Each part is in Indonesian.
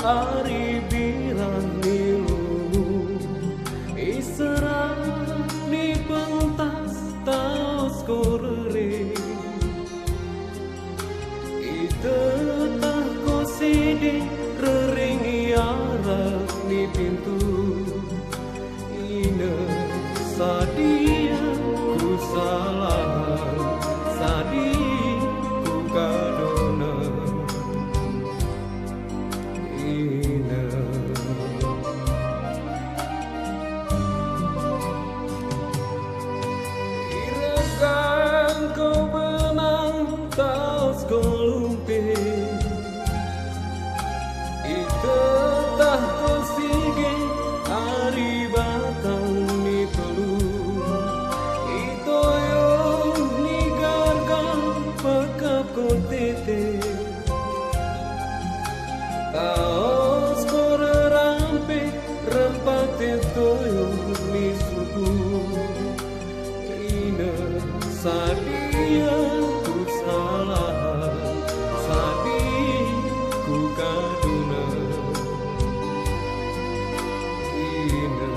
ari bilang nilu isra ni pentas taos korere itetah ko sidi rering iarak ni pintu ina sadia ku salah sadi ku kadona ina irakan kau benang taos kolumpe itetah ko sige ari batang ni telu itoyo ni gargang pekap ko tete taos kore rampe rempate toyo ni suku ina sadia ku salah sadi ku kaduna ina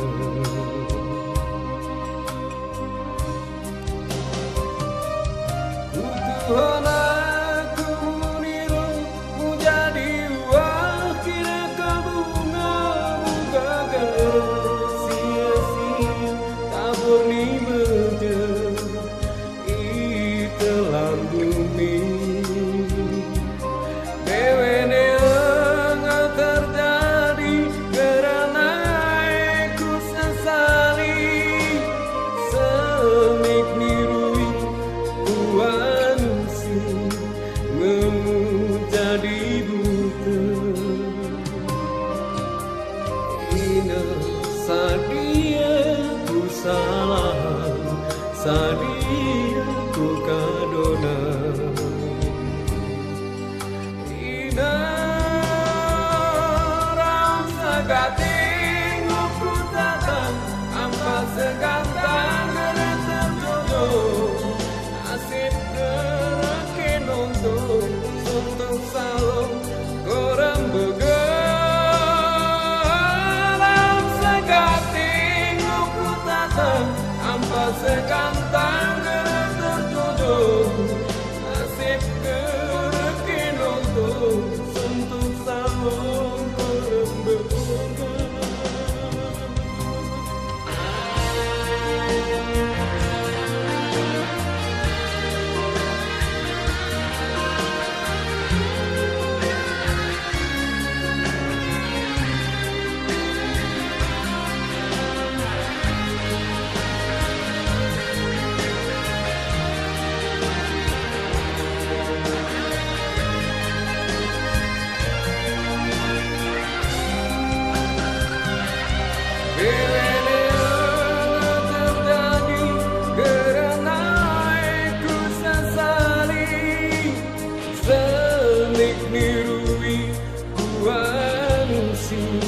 Tuhan aku meniru menjadi wakil bunga gagal sia-sia tabur ni berjaya itelan bumi dewene enggak terjadi karena ku sesali semik nirui kuansi ngemu jadi buta ina sadia ku salah sadia ku kadona ina ram sagating ku datang apa segantang terjodoh nasib kerake nonton untuk salong korang begaram sagating ku datang apa segantang terjodoh nasib kerake nonton untuk salong korang begaram terjadi karena ku sesali senik nirui kuansi